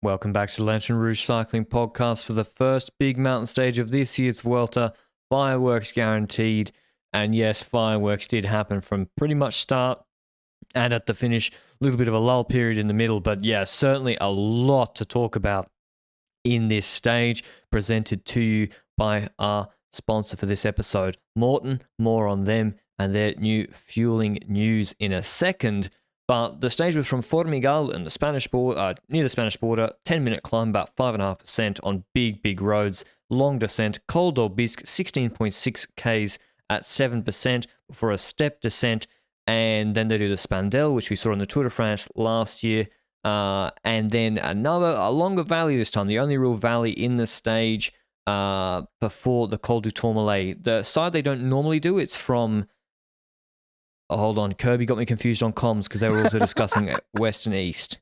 Welcome back to the Lanterne Rouge Cycling Podcast for the first big mountain stage of this year's Vuelta. Fireworks guaranteed. And yes, fireworks did happen from pretty much start and at the finish. A little bit of a lull period in the middle, but yeah, certainly a lot to talk about in this stage, presented to you by our sponsor for this episode, Maurten. More on them and their new fueling news in a second. But the stage was from Formigal in the Spanish border, near the Spanish border. 10-minute climb, about 5.5% on big roads. Long descent, Col d'Aubisque, 16.6 Ks at 7% for a step descent. And then they do the Spandel, which we saw in the Tour de France last year. And then a longer valley this time. The only real valley in the stage before the Col du Tourmalet. The side they don't normally do, it's from... Oh, hold on. Kirby got me confused on comms because they were also discussing west and east.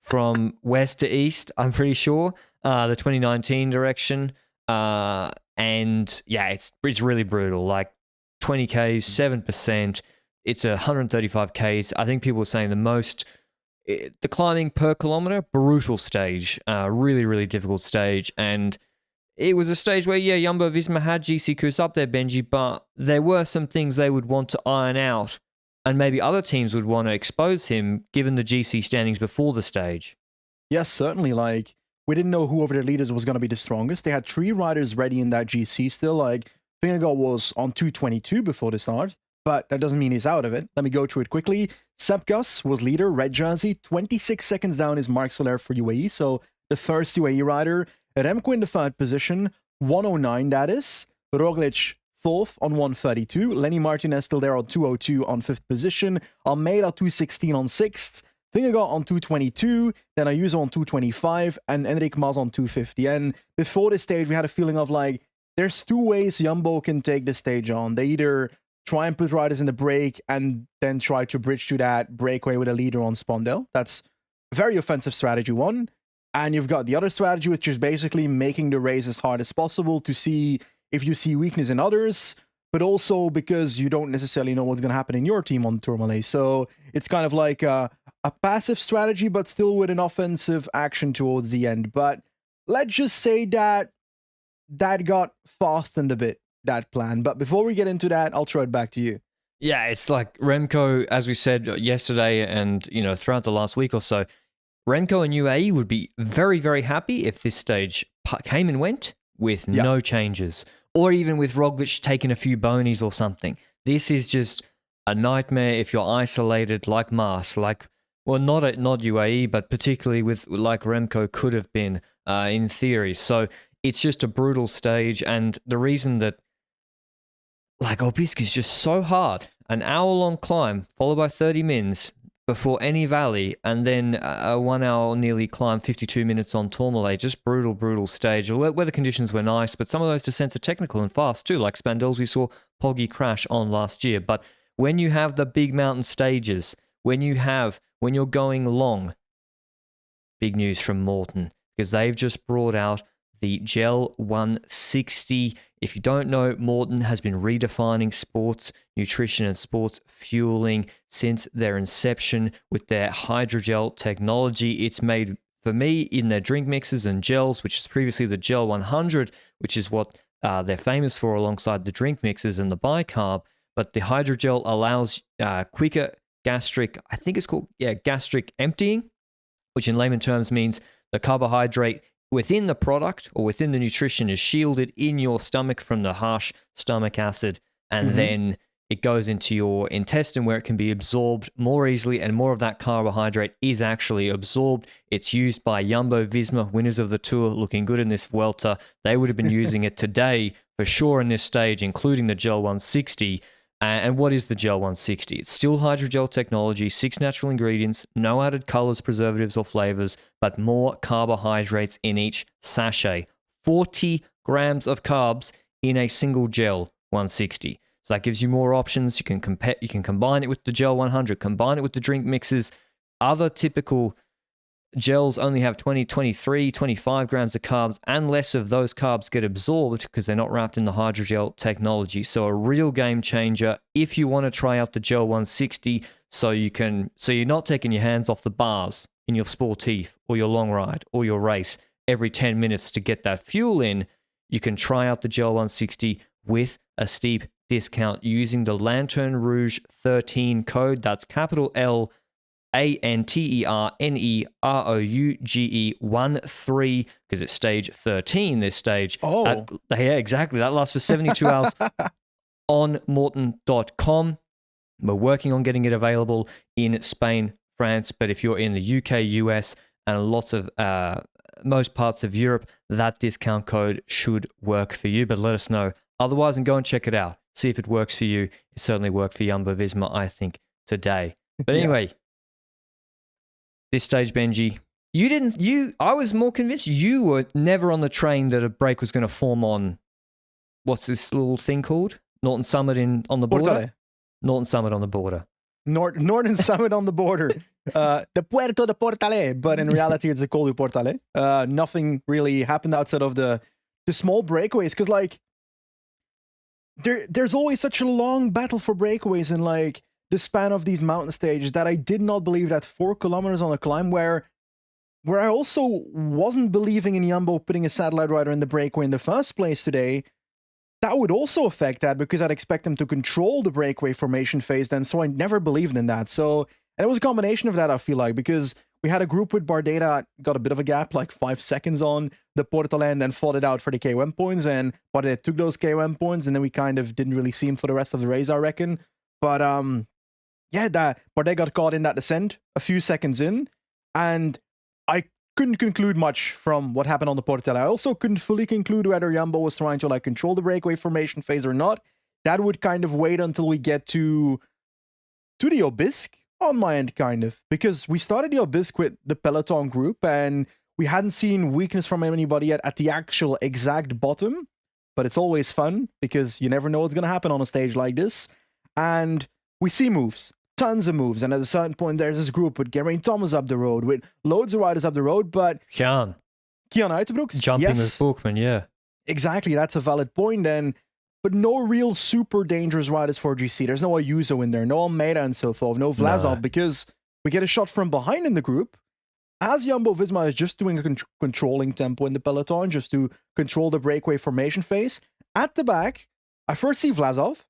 From west to east, I'm pretty sure. The 2019 direction. And yeah, it's really brutal. Like 20 Ks, 7%. It's 135 Ks. I think people were saying the climbing per kilometer, brutal stage. Really difficult stage. And it was a stage where, yeah, Jumbo-Visma had GC Kuss up there, Benji, but there were some things they would want to iron out, and maybe other teams would want to expose him, given the GC standings before the stage. Yes, certainly. Like, we didn't know who over their leaders was going to be the strongest. They had 3 riders ready in that GC still. Like, Vingegaard was on 222 before the start, but that doesn't mean he's out of it. Let me go through it quickly. Sepp Kuss was leader, red jersey. 26 seconds down is Marc Soler for UAE, so the first UAE rider. Remco in the 3rd position, 109 that is. Roglic 4th on 132. Lenny Martinez still there on 202 on 5th position. Almeida 216 on 6th. Vingegaard on 222. Then Ayuso on 225. And Enric Mas on 250. And before this stage, we had a feeling of like, there's 2 ways Jumbo can take this stage on. They either try and put riders in the break and then try to bridge to that breakaway with a leader on Spandel. That's a very offensive strategy 1. And you've got the other strategy, which is basically making the race as hard as possible to see if you see weakness in others, but also because you don't necessarily know what's going to happen in your team on Tourmalet. So it's kind of like a passive strategy, but still with an offensive action towards the end. But let's just say that got fastened a bit, that plan. But before we get into that, I'll throw it back to you. Yeah, it's like Remco, as we said yesterday and, throughout the last week or so, Remco and UAE would be very happy if this stage came and went with no changes, or even with Roglic taking a few bonies or something. This is just a nightmare if you're isolated like Mas, not UAE, but particularly with like Remco could have been in theory. So it's just a brutal stage, and the reason that like Aubisque is just so hard, an hour-long climb followed by 30 mins, before any valley, and then a 1 hour nearly climb, 52 minutes on Tourmalet. Just brutal stage. The weather conditions were nice, but some of those descents are technical and fast too, like Spandels we saw Poggi crash on last year. But when you have the big mountain stages, when you're going long, big news from Maurten, because they've just brought out the Gel 160. If you don't know, Maurten has been redefining sports nutrition and sports fueling since their inception with their hydrogel technology. It's made, for me, in their drink mixes and gels, which is previously the Gel 100, which is what they're famous for alongside the drink mixes and the bicarb. But the hydrogel allows quicker gastric, I think it's called, gastric emptying, which in layman terms means the carbohydrate within the product or within the nutrition is shielded in your stomach from the harsh stomach acid, and then it goes into your intestine where it can be absorbed more easily, and more of that carbohydrate is actually absorbed. It's used by Jumbo-Visma, winners of the Tour, looking good in this Vuelta. They would have been using it today for sure in this stage, including the Gel 160. And what is the Gel 160? It's still hydrogel technology, 6 natural ingredients, no added colors, preservatives, or flavors, but more carbohydrates in each sachet. 40 grams of carbs in a single Gel 160. So that gives you more options. You can combine it with the Gel 100, combine it with the drink mixes. Other typical gels only have 20, 23, 25 grams of carbs, and less of those carbs get absorbed because they're not wrapped in the hydrogel technology. So a real game changer if you want to try out the Gel 160 so you're not taking your hands off the bars in your sportif or your long ride or your race every 10 minutes to get that fuel in, you can try out the Gel 160 with a steep discount using the Lanterne Rouge 13 code. That's capital LANTERNEROUGE 13, because it's stage 13 this stage. Oh. Yeah, exactly. That lasts for 72 hours on Morton.com. We're working on getting it available in Spain, France, but if you're in the UK, US, and lots of most parts of Europe, that discount code should work for you. But let us know otherwise, and go and check it out. See if it works for you. It certainly worked for Jumbo-Visma, I think, today. But anyway, this stage, Benji, I was more convinced you were never on the train that a break was going to form on, what's this little thing called? Norton Summit on the border? Portale. Norton Summit on the border. Northern Summit on the border. The Puerto de Portale. But in reality, it's a Col du Portale. Nothing really happened outside of the small breakaways. Because, like, there's always such a long battle for breakaways in, like, the span of these mountain stages that I did not believe that 4 kilometers on a climb where I also wasn't believing in Jumbo putting a satellite rider in the breakaway in the first place today. That would also affect that, because I'd expect them to control the breakaway formation phase then, so I never believed in that. So, and it was a combination of that, I feel like, because we had a group with Bardeta, got a bit of a gap, like 5 seconds on the Portale, and then fought it out for the KOM points, and Bardeta took those KOM points, and then we kind of didn't really see him for the rest of the race, I reckon. But, yeah, that Bardet got caught in that descent a few seconds in, and I couldn't conclude much from what happened on the Portale. I also couldn't fully conclude whether Jumbo was trying to, like, control the breakaway formation phase or not. That would kind of wait until we get to the Obisque on my end, kind of, because we started the Obisque with the Peloton group, and we hadn't seen weakness from anybody yet at the actual exact bottom. But it's always fun, because you never know what's going to happen on a stage like this. And we see moves. Tons of moves, and at a certain point there's this group with Geraint Thomas up the road, with loads of riders up the road, but Kian Uiterbroeks, jumping with Bookman, yeah. Exactly, that's a valid point then, but no real super dangerous riders for GC. There's no Ayuso in there, no Almeida and so forth, no Vlasov, because we get a shot from behind in the group, as Jumbo-Visma is just doing a controlling tempo in the peloton, just to control the breakaway formation phase. At the back, I first see Vlasov.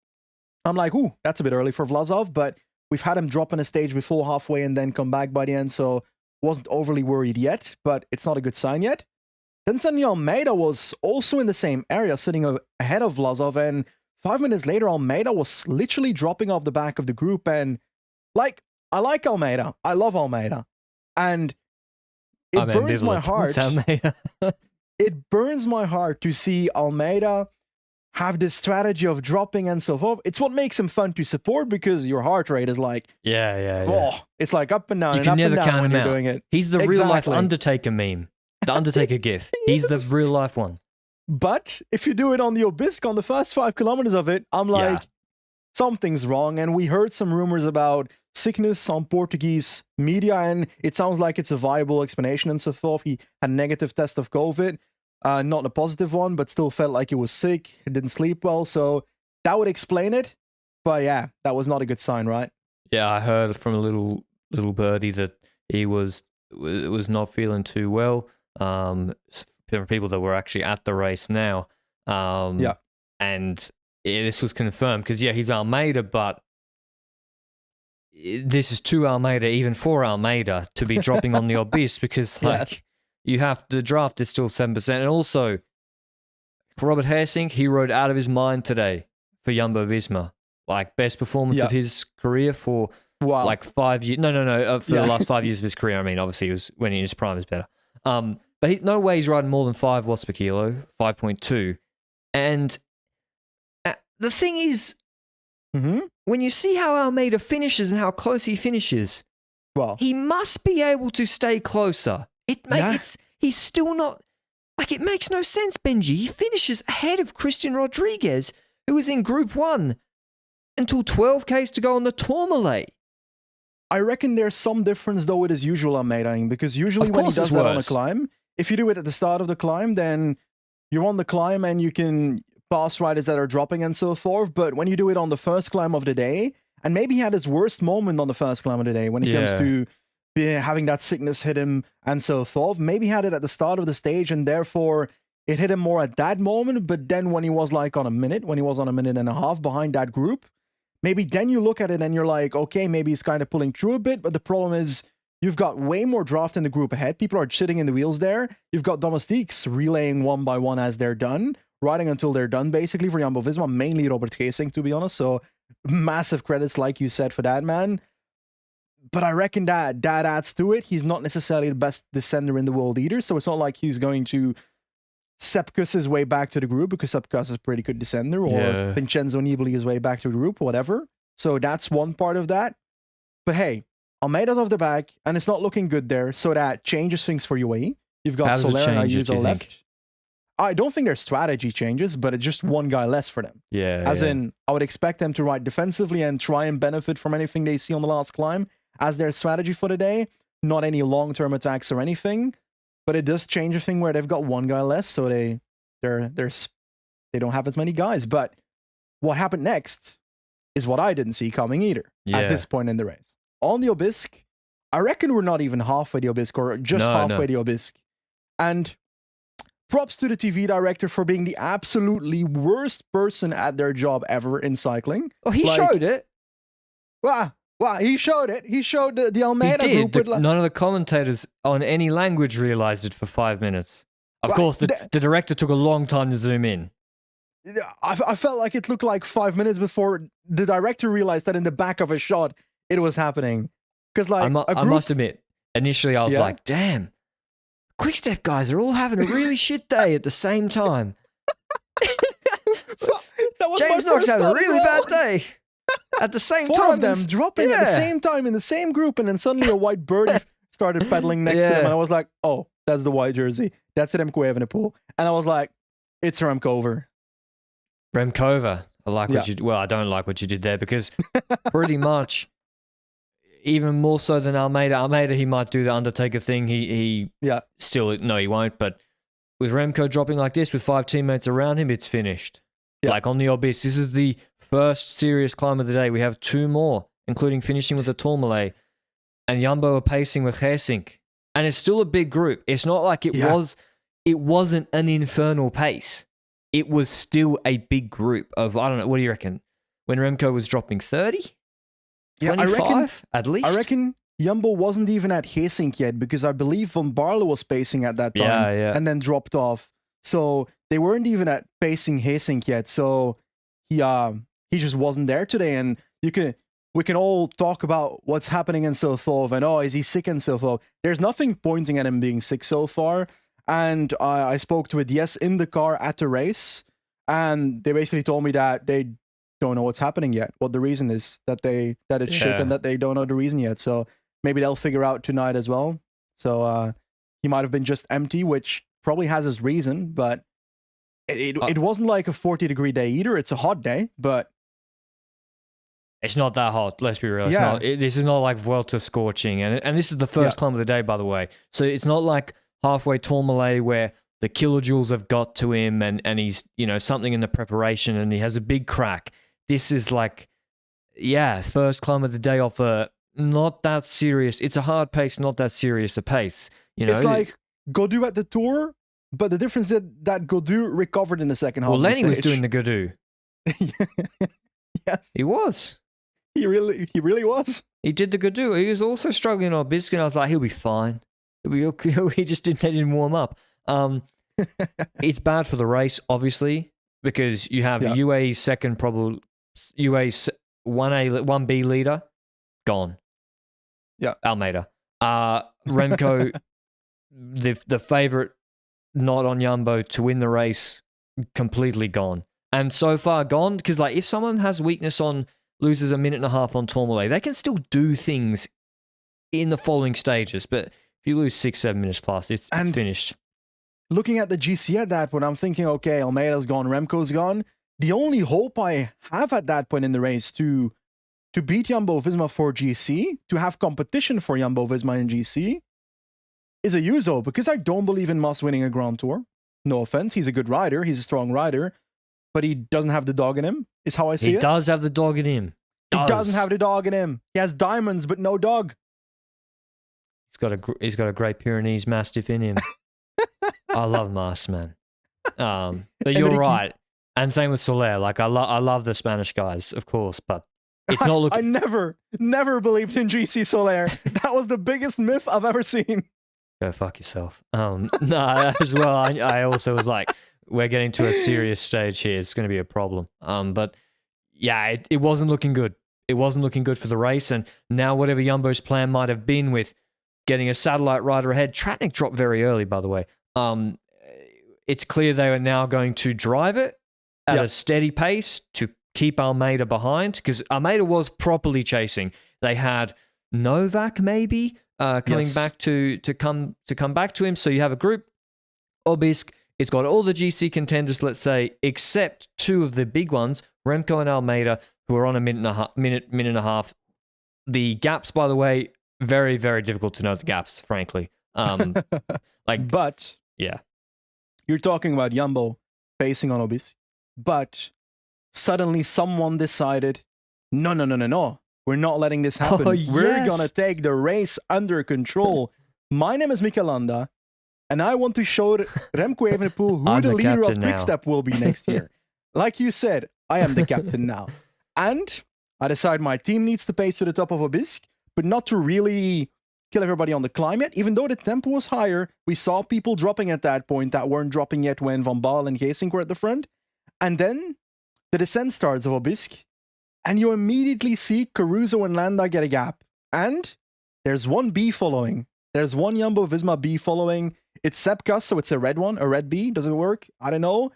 I'm like, ooh, that's a bit early for Vlasov, but we've had him drop on a stage before halfway and then come back by the end, so wasn't overly worried yet, but it's not a good sign yet. Then suddenly Almeida was also in the same area, sitting ahead of Vlasov, and 5 minutes later, Almeida was literally dropping off the back of the group, and, like, I like Almeida. I love Almeida. And it burns my heart. It burns my heart to see Almeida have this strategy of dropping and so forth. It's what makes him fun to support, because your heart rate is like, oh, it's like up and down. You can never count him out. Doing it. He's the real life Undertaker meme, the Undertaker gif. He's the real life one. But if you do it on the Obisque, on the first 5 kilometers of it, I'm like, something's wrong. And we heard some rumors about sickness on Portuguese media, and it sounds like it's a viable explanation and so forth. He had a negative test of COVID. Not a positive one, but still felt like he was sick. He didn't sleep well, so that would explain it. But yeah, that was not a good sign, right? Yeah, I heard from a little birdie that he was not feeling too well. There were people that were actually at the race now. And this was confirmed, because he's Almeida, but this is too Almeida, even for Almeida, to be dropping on the Obisque, because you have the draft is still 7%. And also, for Robert Hersink, he rode out of his mind today for Jumbo-Visma. Like, best performance of his career for like 5 years. No. For the last 5 years of his career. I mean, obviously, he was when in his prime is better. But no way he's riding more than 5 watts per kilo, 5.2. And the thing is, when you see how Almeida finishes and how close he finishes, he must be able to stay closer. He's still not, like, it makes no sense, Benji. He finishes ahead of Christian Rodriguez, who was in Group 1 until 12Ks to go on the Tourmalet. I reckon there's some difference, though, with his usual Almeida, because usually when he does that on a climb, if you do it at the start of the climb, then you're on the climb and you can pass riders that are dropping and so forth. But when you do it on the first climb of the day, and maybe he had his worst moment on the first climb of the day when it comes to having that sickness hit him and so forth. Maybe he had it at the start of the stage and therefore it hit him more at that moment. But then when he was like on a minute and a half behind that group, maybe then you look at it and you're like, okay, maybe he's kind of pulling through a bit. But the problem is you've got way more draft in the group ahead. People are sitting in the wheels there. You've got domestiques relaying one by one as they're done, riding until they're done, basically, for Jumbo-Visma, mainly Robert Geesink, to be honest. So massive credits, like you said, for that, man. But I reckon that adds to it. He's not necessarily the best descender in the world either. So it's not like he's going to Sepkus his way back to the group, because Sepkus is a pretty good descender, or Vincenzo Nibali his way back to the group, whatever. So that's one part of that. But hey, Almeida's off the back, and it's not looking good there, so that changes things for UAE. You've got Soler and Ayuso left. I don't think their strategy changes, but it's just one guy less for them. As in, I would expect them to ride defensively and try and benefit from anything they see on the last climb as their strategy for the day. Not any long-term attacks or anything, but it does change a thing where they've got one guy less, so they don't have as many guys. But what happened next is what I didn't see coming either at this point in the race. On the Obisque, I reckon we're not even halfway the Obisque, or just halfway the Obisque. And props to the TV director for being the absolutely worst person at their job ever in cycling. Oh, he showed it. Well, he showed it. He showed the Almeida group. But none of the commentators on any language realized it for 5 minutes. Of course, the director took a long time to zoom in. I felt like it looked like 5 minutes before the director realized that in the back of a shot, it was happening. Because like I must admit, initially I was like, damn, Quickstep guys are all having a really shit day at the same time. James Knox having a really bad day. At the same time, four of them dropping at the same time in the same group, and then suddenly a white birdie started pedaling next to them, and I was like, "Oh, that's the white jersey. That's Remco Evenepoel." And I was like, "It's Remcover." Remcover. I like what you. Well, I don't like what you did there, because pretty much, even more so than Almeida. Almeida, he might do the Undertaker thing. He still he won't. But with Remco dropping like this, with 5 teammates around him, it's finished. Like on the Obis, this is the first serious climb of the day. We have 2 more, including finishing with the Tourmalet. And Jumbo are pacing with Geesink. And it's still a big group. It's not like it wasn't an infernal pace. It was still a big group of, I don't know, what do you reckon? When Remco was dropping 30? 25 at least? I reckon Jumbo wasn't even at Geesink yet, because I believe Van Barle was pacing at that time and then dropped off. So they weren't even at pacing Geesink yet. So he just wasn't there today, and we can all talk about what's happening and so forth, and is he sick and so forth. There's nothing pointing at him being sick so far, and I spoke to a DS in the car at the race, and they basically told me that they don't know what's happening yet, what the reason is, that it's shit, and that they don't know the reason yet. So maybe they'll figure out tonight as well. So he might have been just empty, which probably has his reason, but it wasn't like a 40-degree day either. It's a hot day, but it's not that hot, let's be real. This is not like Vuelta scorching. And this is the first climb of the day, by the way. So it's not like halfway Tourmalet where the kilojoules have got to him and he's, something in the preparation and he has a big crack. This is like, first climb of the day off a not that serious. It's a hard pace, not that serious a pace. It's like Gaudu at the Tour, but the difference is that Gaudu recovered in the second half. Well, Lenny was doing the Gaudu. Yes. He was. He really was. He did the Gaudu. He was also struggling on Obisque, and I was like, he'll be fine. He'll be okay. He just didn't warm up. It's bad for the race, obviously, because you have UAE's second probable, UAE's 1B leader gone. Yeah. Almeida. Remco, the favorite, not on Jumbo to win the race, completely gone. And so far gone, because if someone has weakness on, loses a minute and a half on Tourmalet, they can still do things in the following stages. But if you lose 6-7 minutes plus, it's finished. Looking at the GC at that point, I'm thinking, okay, Almeida's gone, Remco's gone. The only hope I have at that point in the race to beat Jumbo-Visma for GC, to have competition for Jumbo-Visma in GC, is Ayuso, because I don't believe in Mas winning a Grand Tour. No offense, he's a good rider, he's a strong rider, but he doesn't have the dog in him, is how I see it. He does have the dog in him. He doesn't have the dog in him. He has diamonds, but no dog. He's got a Great Pyrenees Mastiff in him. I love Mas, man. But you're right. And same with Soler. Like, I love the Spanish guys, of course, but it's not looking... I never believed in GC Soler. That was the biggest myth I've ever seen. Go fuck yourself. No, as well, I also was like, we're getting to a serious stage here. It's going to be a problem. But yeah, it wasn't looking good. It wasn't looking good for the race. And now whatever Jumbo's plan might have been with getting a satellite rider ahead, Tratnik dropped very early, by the way. It's clear they are now going to drive it at a steady pace to keep Almeida behind, because Almeida was properly chasing. They had Novak maybe coming back to come back to him. So you have a group. Obisk, it's got all the GC contenders, let's say, except two of the big ones, Remco and Almeida, who are on a minute and a half. The gaps, by the way, very, very difficult to know the gaps, frankly. But yeah, you're talking about Jumbo pacing on Obisk, but suddenly someone decided, no. We're not letting this happen. We're going to take the race under control. My name is Mikel Landa, and I want to show Remco Evenepoel who the leader of Quickstep will be next year. Like you said, I am the captain now. And I decide my team needs to pace to the top of Obisk, but not to really kill everybody on the climb yet. Even though the tempo was higher, we saw people dropping at that point that weren't dropping yet when Van Baal and Geesink were at the front. And then the descent starts of Obisk, and you immediately see Caruso and Landa get a gap. And there's one B following. There's one Jumbo-Visma B following. It's Sepkus, so it's a red one, a red B. Does it work? I don't know.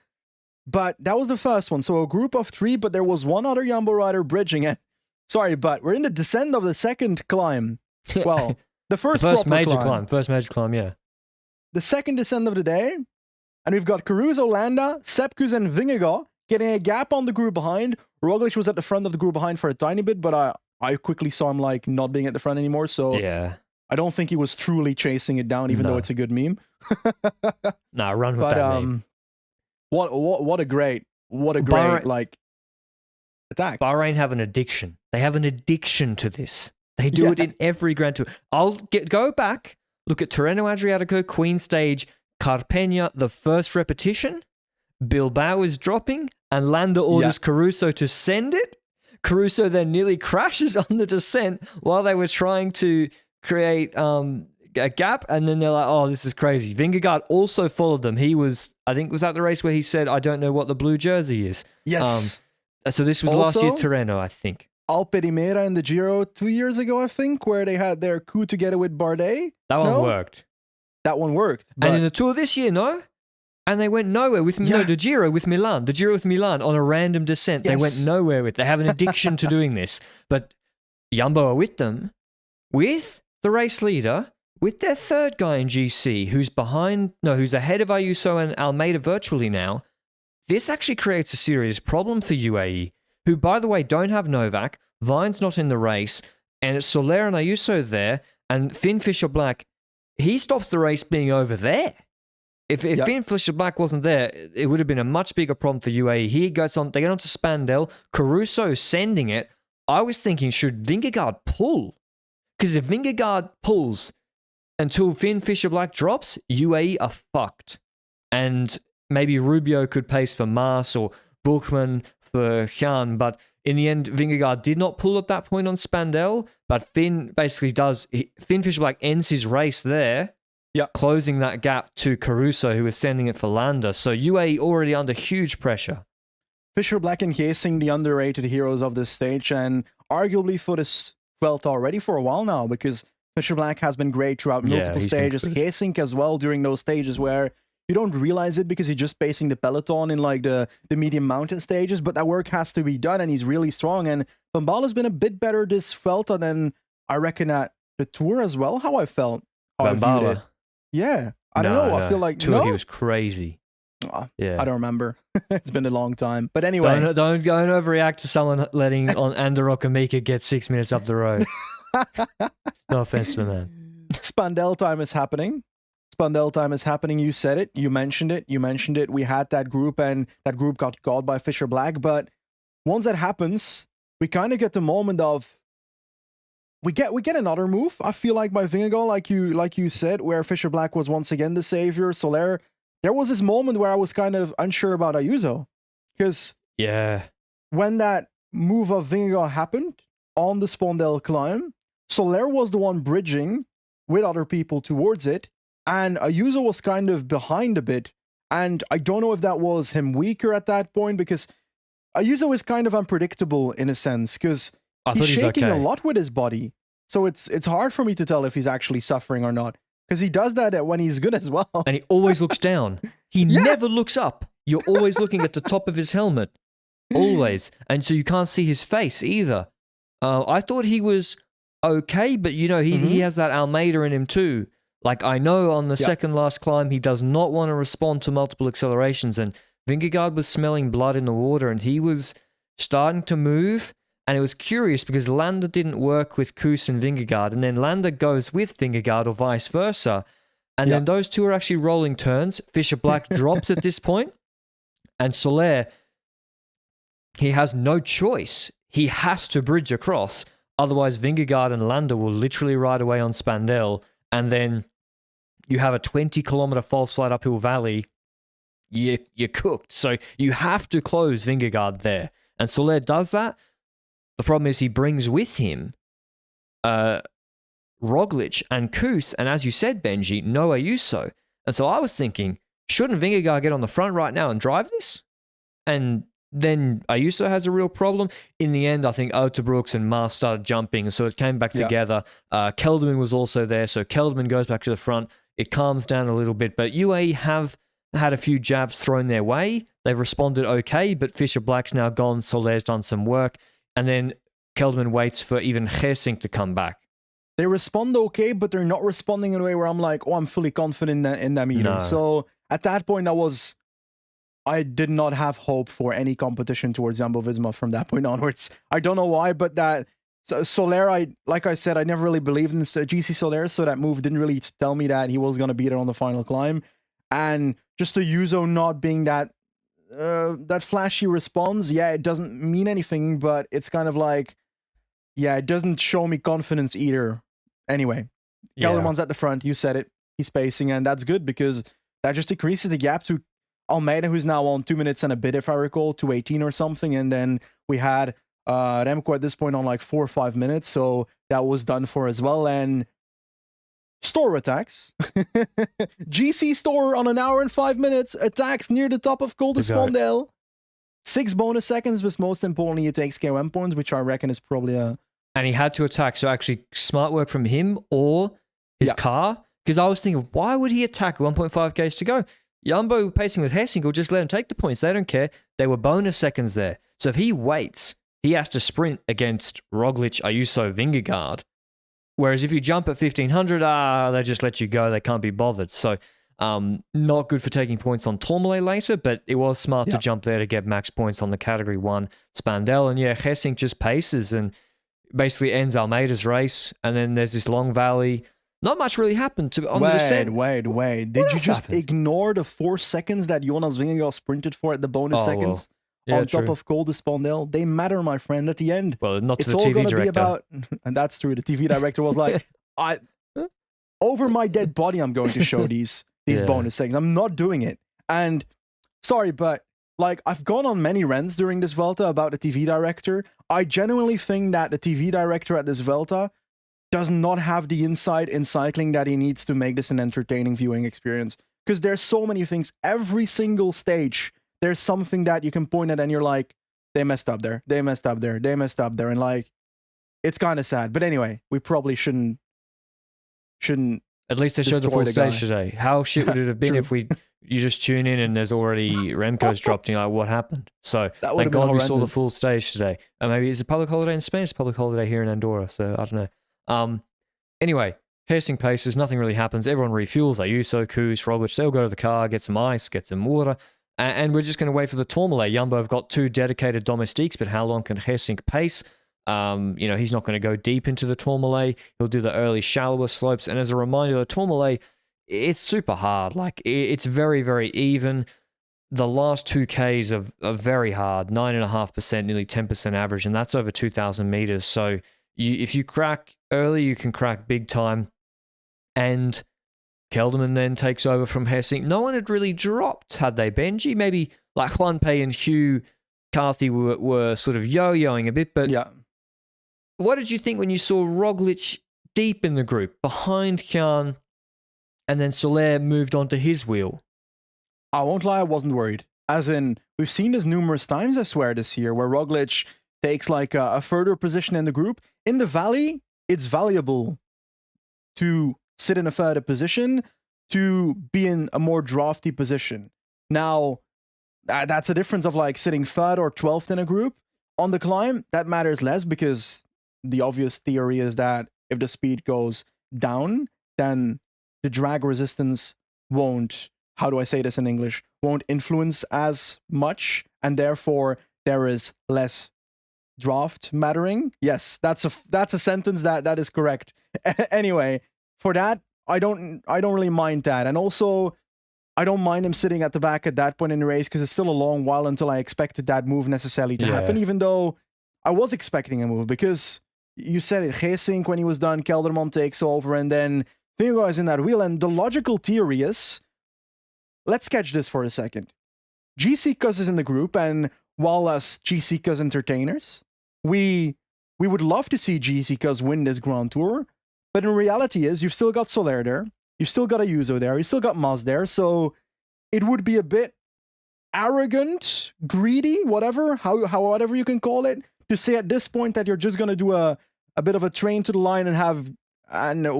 But that was the first one. So a group of 3, but there was one other Jumbo rider bridging it. Sorry, but we're in the descent of the second climb. Well, the first major climb. First major climb, yeah. The second descent of the day. And we've got Caruso, Landa, Sepkus, and Vingegaard getting a gap on the group behind. Roglic was at the front of the group behind for a tiny bit, but I quickly saw him like not being at the front anymore. So yeah, I don't think he was truly chasing it down, even though it's a good meme. Nah, run with that meme. What a great like attack. Bahrain have an addiction. They have an addiction to this. They do it in every Grand Tour. Go back, look at Tirreno Adriatico, Queen Stage, Carpena, the first repetition. Bilbao is dropping, and Landa orders Caruso to send it. Caruso then nearly crashes on the descent while they were trying to create a gap, and then they're like, oh, this is crazy. Vingegaard also followed them. He was, I think, was that the race where he said, I don't know what the blue jersey is. Yes. So this was also, last year Tirreno, I think. Alpe d'Huez in the Giro 2 years ago, I think, where they had their coup together with Bardet. That one worked. That one worked. And in the Tour this year, no? And they went nowhere with the Giro with Milan. The Giro with Milan on a random descent. They went nowhere with. They have an addiction to doing this. But Jumbo are with them, with the race leader, with their third guy in GC, who's ahead of Ayuso and Almeida virtually now. This actually creates a serious problem for UAE, who, by the way, don't have Novak. Vine's not in the race, and it's Soler and Ayuso there, and Finn Fisher-Black, he stops the race being over there. If Finn Fisher-Black wasn't there, it would have been a much bigger problem for UAE. They get onto Spandel, Caruso sending it. I was thinking, should Vingegaard pull? Because if Vingegaard pulls until Finn Fisher-Black drops, UAE are fucked. And maybe Rubio could pace for Mars or Buchmann for Jan, but in the end, Vingegaard did not pull at that point on Spandel, but Finn basically does. Finn Fisher-Black ends his race there, closing that gap to Caruso, who is sending it for Landa. So UAE already under huge pressure. Fisher-Black and Geesink, the underrated heroes of this stage, and arguably for this Vuelta already for a while now, because Fisher-Black has been great throughout multiple stages. Geesink as well during those stages where you don't realize it because he's just pacing the peloton in like the medium mountain stages, but that work has to be done, and he's really strong. And Van Baal has been a bit better this Vuelta than I reckon at the Tour as well, how I felt. Van Baal? Yeah. I don't know. I feel like Tour, he was crazy. I don't remember. It's been a long time. But anyway. Don't overreact to someone letting on Anderok and Mika get 6 minutes up the road. No offense to the man. Spandel time is happening. You said it. You mentioned it. We had that group, and that group got caught by Fisher-Black. But once that happens, we kind of get the moment of, we get another move. I feel like by Vingegaard, like you said, where Fisher Black was once again the savior. Soler, there was this moment where I was kind of unsure about Ayuso, because when that move of Vingegaard happened on the Spondel climb, Soler was the one bridging with other people towards it, and Ayuso was kind of behind a bit. And I don't know if that was him weaker at that point, because Ayuso is kind of unpredictable in a sense, because he's shaking a lot with his body. So it's hard for me to tell if he's actually suffering or not, because he does that when he's good as well. And he always looks down. He never looks up. You're always looking at the top of his helmet. Always. And so you can't see his face either. I thought he was okay, but he has that Almeida in him too. Like, I know on the second last climb, he does not want to respond to multiple accelerations, and Vingegaard was smelling blood in the water, and he was starting to move, and it was curious because Landa didn't work with Kuss and Vingegaard, and then Landa goes with Vingegaard or vice versa, and then those two are actually rolling turns. Fisher Black drops at this point, and Soler, he has no choice. He has to bridge across, otherwise Vingegaard and Landa will literally ride away on Spandel, and then you have a 20-kilometer false flat uphill valley, you're cooked. So you have to close Vingegaard there. And Soler does that. The problem is he brings with him Roglic and Kuss, and as you said, Benji, no Ayuso. And so I was thinking, shouldn't Vingegaard get on the front right now and drive this? And then Ayuso has a real problem. In the end, I think Otterbrooks and Mars started jumping, so it came back together. Kelderman was also there, so Kelderman goes back to the front. It calms down a little bit, but UAE have had a few jabs thrown their way. They've responded okay, but Fisher Black's now gone. Soler's done some work, and then Kelderman waits for even Geesink to come back. They respond okay, but they're not responding in a way where I'm like, oh, I'm fully confident in them either. No. So at that point, I did not have hope for any competition towards Jumbo-Visma from that point onwards. I don't know why, but that Soler, like I said, I never really believed in this GC Soler, so that move didn't really tell me that he was going to be there on the final climb. And just the Ayuso not being that flashy response, it doesn't mean anything, but it's kind of like, it doesn't show me confidence either. Anyway, Kelderman's at the front, you said it, he's pacing, and that's good because that just decreases the gap to Almeida, who's now on 2 minutes and a bit, if I recall, 2:18 or something, and then we had Remco at this point on like 4 or 5 minutes, so that was done for as well. And Store attacks. GC Store on 1 hour and 5 minutes attacks near the top of Col de Spondel. 6 bonus seconds, but most importantly, it takes KOM points, which I reckon is probably a... And he had to attack, so actually smart work from him or his car, because I was thinking, why would he attack 1.5 Ks to go? Jumbo pacing with Geesink will just let him take the points. They don't care. They were bonus seconds there. So if he waits, he has to sprint against Roglic, Ayuso, Vingegaard. Whereas if you jump at 1500, they just let you go. They can't be bothered. So not good for taking points on Tourmalet later, but it was smart to jump there to get max points on the Category 1 Spandel. And Geesink just paces and basically ends Almeida's race. And then there's this long valley. Not much really happened on the descent. Wait. Did you just ignore the 4 seconds that Jonas Vingegaard sprinted for at the bonus seconds? On top of Col de Spondel? They matter, my friend, at the end. Well, not to the TV director. Be about, and that's true. The TV director was like, over my dead body, I'm going to show these bonus seconds. I'm not doing it. And sorry, but like I've gone on many rants during this Vuelta about the TV director. I genuinely think that the TV director at this Vuelta does not have the insight in cycling that he needs to make this an entertaining viewing experience. Because there's so many things. Every single stage, there's something that you can point at and you're like, they messed up there. They messed up there. They messed up there. And like, it's kind of sad. But anyway, we probably shouldn't. At least they showed the full stage today. How shit would it have been if you just tune in and there's already Remco's dropped in? Like, what happened? So thank God we saw the full stage today. And maybe it's a public holiday in Spain. It's a public holiday here in Andorra. So I don't know. Anyway, Geesink paces, nothing really happens. Everyone refuels. Ayuso, Kuss, Roglic, they'll go to the car, get some ice, get some water, and we're just going to wait for the Tourmalet. Jumbo have got 2 dedicated domestiques, but how long can Geesink pace? He's not going to go deep into the Tourmalet. He'll do the early shallower slopes. And as a reminder, the Tourmalet, it's super hard. Like, it's very, very even. The last 2 Ks are very hard, 9.5%, nearly 10% average, and that's over 2,000 meters. So If you crack early, you can crack big time. And Kelderman then takes over from Hessing. No one had really dropped, had they, Benji? Maybe like Juan Pei and Hugh Carthy were sort of yo-yoing a bit, but Yeah. what did you think when you saw Roglic deep in the group, behind Kjan, and then Soler moved on to his wheel? I won't lie, I wasn't worried. As in, we've seen this numerous times, I swear, this year, where Roglic takes like a further position in the group. In the valley, it's valuable to sit in a further position, to be in a more drafty position. Now, that's a difference of like sitting third or 12th in a group. On the climb, that matters less because the obvious theory is that if the speed goes down, then the drag resistance won't, how do I say this in English, won't influence as much, and therefore there is less draft mattering. Yes, that's a sentence that is correct. Anyway, for that, I don't really mind that. And also, I don't mind him sitting at the back at that point in the race because it's still a long while until I expected that move necessarily to happen, even though I was expecting a move because you said it, Geesink, when he was done, Kelderman takes over, and then Vingegaard is in that wheel. And the logical theory is, let's catch this for a second. GC Cuz is in the group, and while us GC Cuz entertainers, we would love to see GC Cuz win this Grand Tour, but in reality is you've still got Soler there, you've still got Ayuso there, you've still got Mas there, so it would be a bit arrogant, greedy, whatever you can call it, to say at this point that you're just going to do a bit of a train to the line and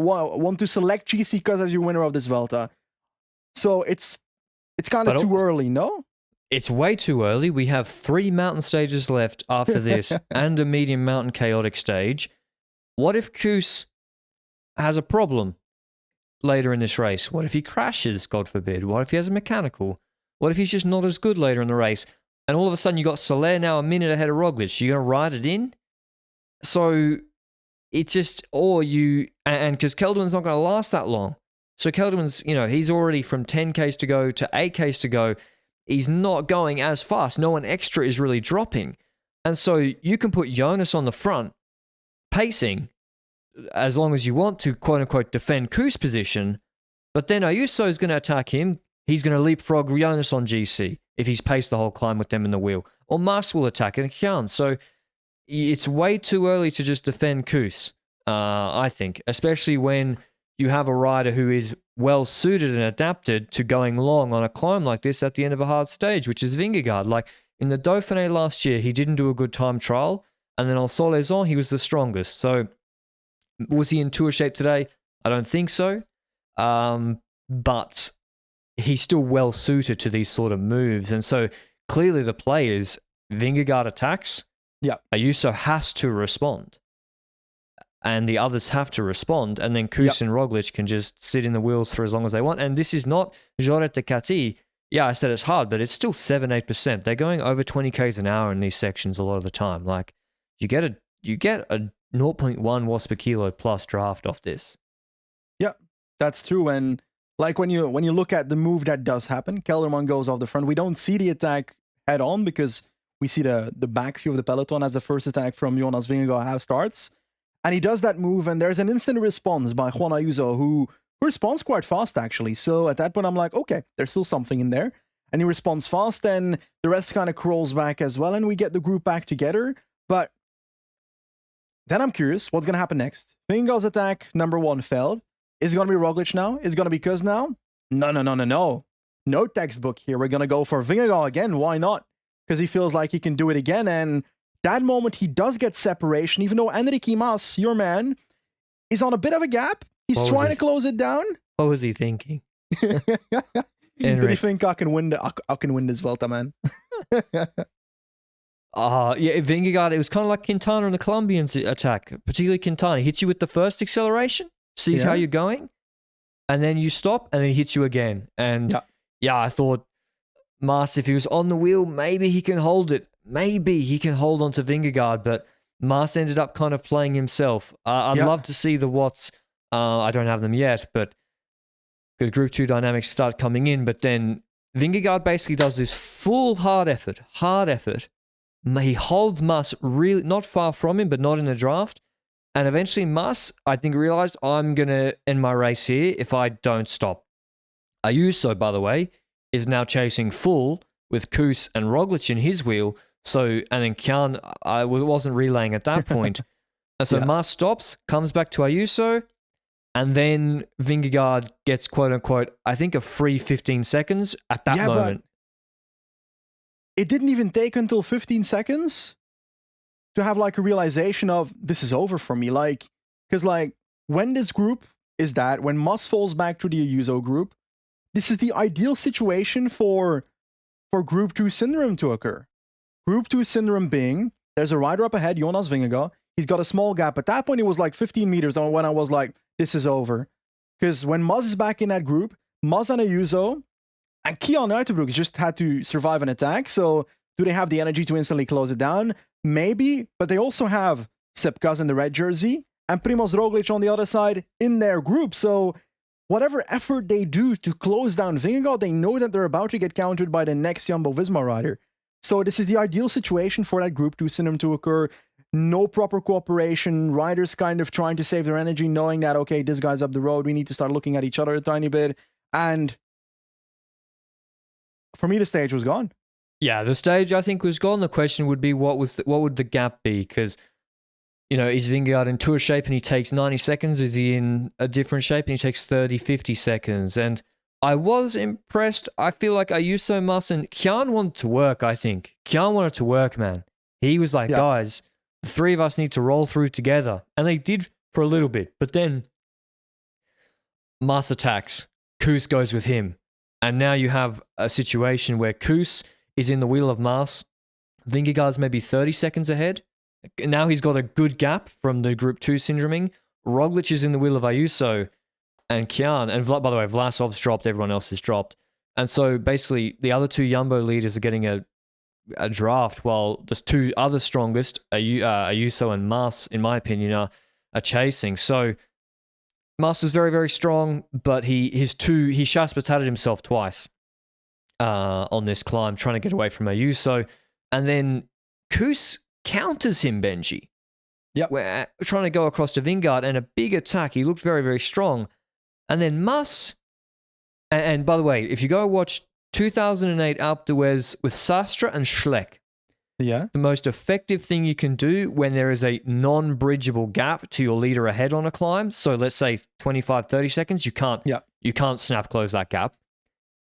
want to select GC Cuz as your winner of this Vuelta. So it's kind of too early, no? It's way too early. We have 3 mountain stages left after this and a medium mountain chaotic stage. What if Kuss has a problem later in this race? What if he crashes, God forbid? What if he has a mechanical? What if he's just not as good later in the race? And all of a sudden you got Soler now a minute ahead of Roglic. You're going to ride it in? So it's just, and because Kelderman's not going to last that long. So Kelderman's, he's already from 10Ks to go to 8Ks to go. He's not going as fast. No one extra is really dropping. And so you can put Jonas on the front, pacing, as long as you want to, quote-unquote, defend Kuss' position. But then Ayuso is going to attack him. He's going to leapfrog Jonas on GC if he's paced the whole climb with them in the wheel. Or Mas will attack and Kjan. So it's way too early to just defend Kuss, I think, especially when you have a rider who is well suited and adapted to going long on a climb like this at the end of a hard stage, which is Vingegaard. Like in the Dauphiné last year, he didn't do a good time trial, and then on Solaizon, he was the strongest. So was he in tour shape today? I don't think so. But he's still well suited to these sort of moves. And so clearly the play is Vingegaard attacks. Yeah. Ayuso has to respond. And the others have to respond. And then Kuss and Roglic can just sit in the wheels for as long as they want. And this is not Joret de Cati. Yeah, I said it's hard, but it's still 7-8%. They're going over 20 Ks an hour in these sections a lot of the time. Like you get a 0.1 watts per kilo plus draft off this. Yeah, that's true. And like when you look at the move that does happen, Kelderman goes off the front. We don't see the attack head on because we see the back view of the peloton as the first attack from Jonas Vingegaard half starts. And he does that move, and there's an instant response by Juan Ayuso, who responds quite fast, actually. So at that point, I'm like, okay, there's still something in there. And he responds fast, and the rest kind of crawls back as well, and we get the group back together. But then I'm curious, what's going to happen next? Vingegaard's attack, number 1, failed. Is it going to be Roglic now? Is it going to be Kuss now? No. No textbook here. We're going to go for Vingegaard again. Why not? Because he feels like he can do it again, and that moment he does get separation, even though Enrique Mas, your man, is on a bit of a gap. He's trying to close it down. What was he thinking? Did he think I can win this Vuelta, man? Yeah, Vingegaard, it was kind of like Quintana in the Colombians attack, particularly Quintana. He hits you with the first acceleration, sees how you're going, and then you stop, and then he hits you again. And I thought Mas, if he was on the wheel, maybe he can hold it. Maybe he can hold on to Vingegaard, but Mas ended up kind of playing himself. I'd love to see the watts. I don't have them yet, but because Group 2 dynamics start coming in, but then Vingegaard basically does this full hard effort. He holds Mas really not far from him, but not in the draft. And eventually Mas, I think, realized I'm going to end my race here if I don't stop. Ayuso, by the way, is now chasing full with Koos and Roglic in his wheel. So, and then Kjan, I wasn't relaying at that point. And so Mas stops, comes back to Ayuso, and then Vingegaard gets, quote unquote, I think a free 15 seconds at that moment. It didn't even take until 15 seconds to have like a realization of this is over for me. Like, because like when this group is that, when Mas falls back to the Ayuso group, this is the ideal situation for Group 2 syndrome to occur. Group 2 syndrome being, there's a rider up ahead, Jonas Vingegaard. He's got a small gap. At that point, it was like 15 meters when I was like, this is over. Because when Mas is back in that group, Mas and Ayuso, and Kjan Uiterbroek just had to survive an attack. So do they have the energy to instantly close it down? Maybe, but they also have Sepkas in the red jersey and Primoz Roglic on the other side in their group. So whatever effort they do to close down Vingegaard, they know that they're about to get countered by the next Jumbo-Visma rider. So this is the ideal situation for that Group 2 syndrome to occur. No proper cooperation, riders kind of trying to save their energy, knowing that, okay, this guy's up the road, we need to start looking at each other a tiny bit. And for me, the stage was gone. Yeah, the stage I think was gone. The question would be, what would the gap be? Because, you know, is Vingegaard in tour shape and he takes 90 seconds? Is he in a different shape and he takes 30, 50 seconds? And I was impressed. I feel like Ayuso, Mas, and Kjan wanted to work, I think. Kjan wanted to work, man. He was like, guys, the three of us need to roll through together. And they did for a little bit. But then Mas attacks. Koos goes with him. And now you have a situation where Koos is in the wheel of Mas. Vingegaard's maybe 30 seconds ahead. Now he's got a good gap from the Group 2 syndroming. Roglic is in the wheel of Ayuso and Kjan. And by the way, Vlasov's dropped, everyone else has dropped. And so basically the other two Jumbo leaders are getting a draft, while the two other strongest, Ayuso and Mas, in my opinion, are chasing. So Mas was very, very strong, but he shas-patated himself twice on this climb, trying to get away from Ayuso. And then Koos counters him, Benji. We're trying to go across to Vingegaard and a big attack. He looked very, very strong. And then Mas, and by the way, if you go watch 2008 Alpe d'Huez with Sastre and Schleck, the most effective thing you can do when there is a non-bridgeable gap to your leader ahead on a climb, so let's say 25, 30 seconds, you can't snap close that gap.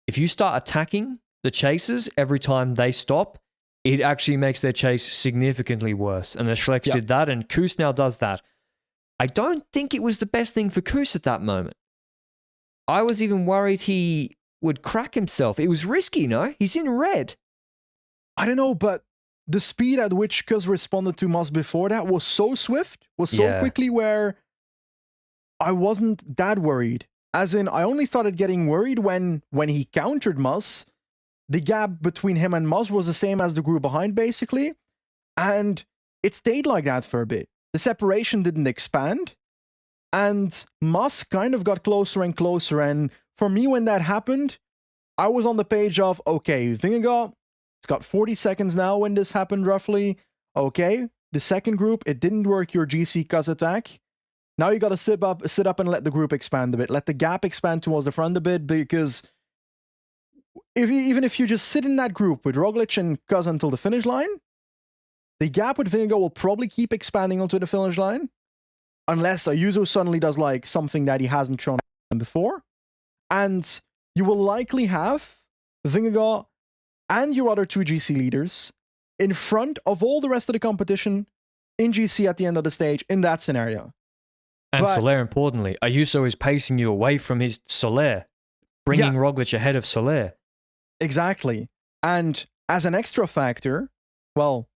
If you start attacking the chasers every time they stop, it actually makes their chase significantly worse. And the Schlecks did that, and Koos now does that. I don't think it was the best thing for Koos at that moment. I was even worried he would crack himself. It was risky, no? He's in red. I don't know, but the speed at which Koos responded to Mas before that was so swift, was so quickly, where I wasn't that worried. As in, I only started getting worried when he countered Mas. The gap between him and Mas was the same as the group behind, basically. And it stayed like that for a bit. The separation didn't expand. And Mas kind of got closer and closer. And for me, when that happened, I was on the page of, okay, Vingegaard, it's got 40 seconds now when this happened, roughly. Okay, the second group, it didn't work, your GC Koos attack. Now you got to sit up and let the group expand a bit. Let the gap expand towards the front a bit, because even if you just sit in that group with Roglic and Koos until the finish line, the gap with Vingegaard will probably keep expanding onto the finish line, unless Ayuso suddenly does like something that he hasn't shown before. And you will likely have Vingegaard and your other two GC leaders in front of all the rest of the competition in GC at the end of the stage in that scenario. And Soler, importantly, Ayuso is pacing you away from his Soler, bringing Roglic ahead of Soler. Exactly. And as an extra factor, well,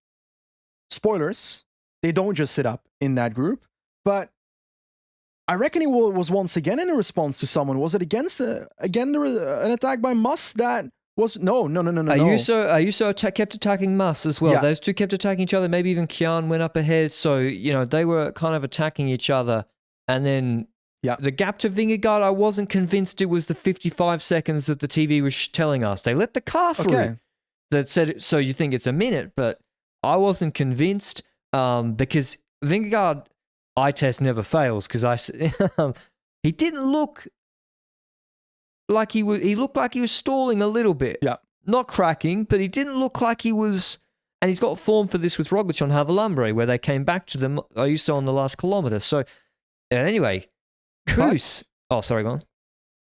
spoilers, they don't just sit up in that group, but I reckon it was once again in a response to someone. Was it against, again, there was an attack by Mas that was... No. Ayuso kept attacking Mas as well. Yeah. Those two kept attacking each other. Maybe even Kjan went up ahead. So, you know, they were kind of attacking each other. And then the gap to Vingegaard, I wasn't convinced it was the 55 seconds that the TV was telling us. They let the car through that said, so you think it's a minute, but I wasn't convinced because Vingegaard, eye test never fails because he didn't look like he was. He looked like he was stalling a little bit. Yeah. Not cracking, but he didn't look like he was. And he's got form for this with Roglic on Havelambre, where they came back to them. I used to on the last kilometer. So, anyway, Koos. Oh, sorry, go on.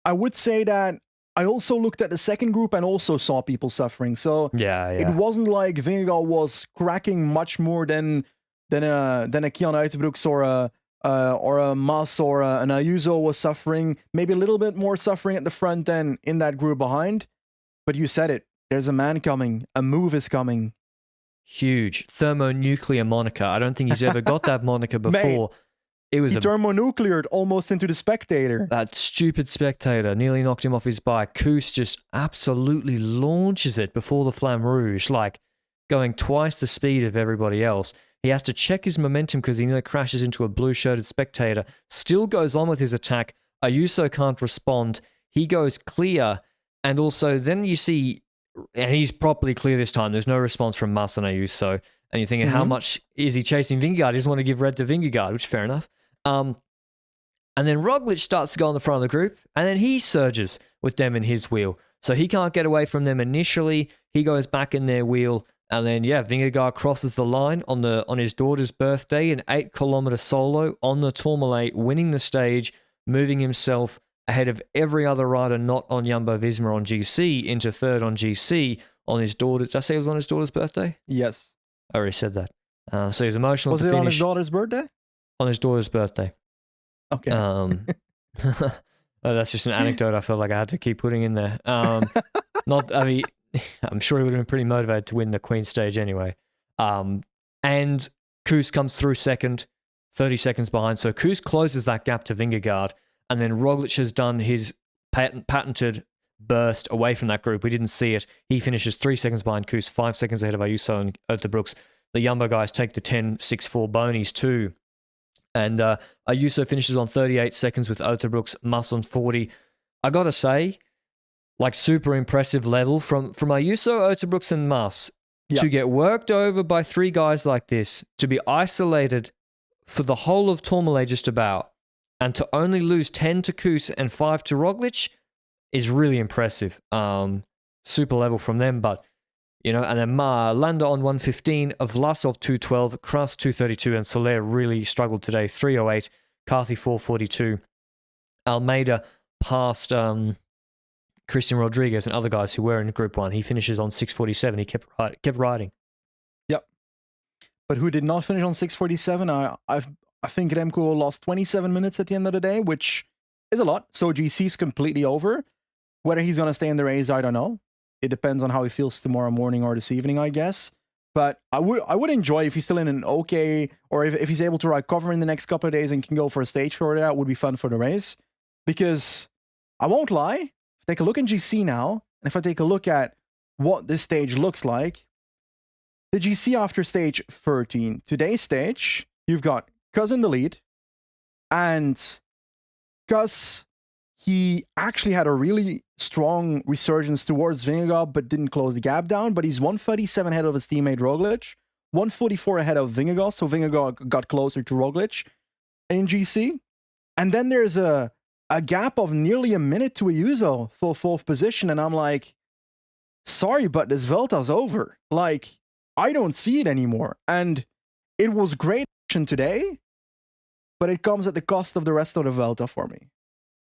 I would say that I also looked at the second group and also saw people suffering. So it wasn't like Vingegaard was cracking much more than a Kian Uiterbroeks or a Mas or an Ayuso was suffering. Maybe a little bit more suffering at the front than in that group behind. But you said it. There's a man coming. A move is coming. Huge thermonuclear moniker. I don't think he's ever got that moniker before. Mate, it was he thermonucleared almost into the Spectator. That stupid Spectator nearly knocked him off his bike. Koos just absolutely launches it before the LaFlammeRouge, like going twice the speed of everybody else. He has to check his momentum because he nearly crashes into a blue-shirted Spectator. Still goes on with his attack. Ayuso can't respond. He goes clear. And also, then you see, and he's properly clear this time. There's no response from Mas and Ayuso. And you're thinking, how much is he chasing Vingegaard? He doesn't want to give red to Vingegaard, which is fair enough. And then Roglic starts to go on the front of the group, and then he surges with them in his wheel. So he can't get away from them initially. He goes back in their wheel, and then, Vingegaard crosses the line on his daughter's birthday, an 8-kilometer solo on the Tourmalet, winning the stage, moving himself ahead of every other rider not on Jumbo-Visma on GC, into third on GC on his daughter. Did I say it was on his daughter's birthday? Yes. I already said that. So he's emotional. Was it on his daughter's birthday? On his daughter's birthday. Okay. That's just an anecdote I felt like I had to keep putting in there. I'm sure he would have been pretty motivated to win the Queen stage anyway. And Koos comes through second, 30 seconds behind. So Koos closes that gap to Vingegaard. And then Roglic has done his patented burst away from that group. We didn't see it. He finishes 3 seconds behind Koos, 5 seconds ahead of Ayuso and Uiterbroeks. The Jumbo guys take the 10.64 bonies too. And Ayuso finishes on 38 seconds with Uiterbroeks, Mas on 40. I got to say, like super impressive level from Ayuso, Uiterbroeks and Mas to get worked over by 3 guys like this, to be isolated for the whole of Tourmalet just about, and to only lose 10 to Koos and 5 to Roglic is really impressive. Super level from them, but, and then Landa on 115, Vlasov 212, Kras 232, and Soler really struggled today, 308, Carthy 442. Almeida passed Christian Rodriguez and other guys who were in Group 1. He finishes on 647. He kept riding. Yep. But who did not finish on 647? I think Remco lost 27 minutes at the end of the day, which is a lot. So GC's completely over. Whether he's going to stay in the race, I don't know. It depends on how he feels tomorrow morning or this evening, I guess. But I would enjoy if he's still in an okay, or if he's able to recover in the next couple of days and can go for a stage for that, would be fun for the race. Because I won't lie, take a look in GC now, and if I take a look at what this stage looks like, the GC after stage 13, today's stage, you've got Cuz in the lead, and Cuz, he actually had a really strong resurgence towards Vingegaard, but didn't close the gap down, but he's 137 ahead of his teammate Roglic, 144 ahead of Vingegaard, so Vingegaard got closer to Roglic in GC, and then there's a gap of nearly a minute to Ayuso for 4th position, and I'm like, sorry, but this Vuelta's over. Like, I don't see it anymore, and it was great action today, but it comes at the cost of the rest of the Vuelta for me.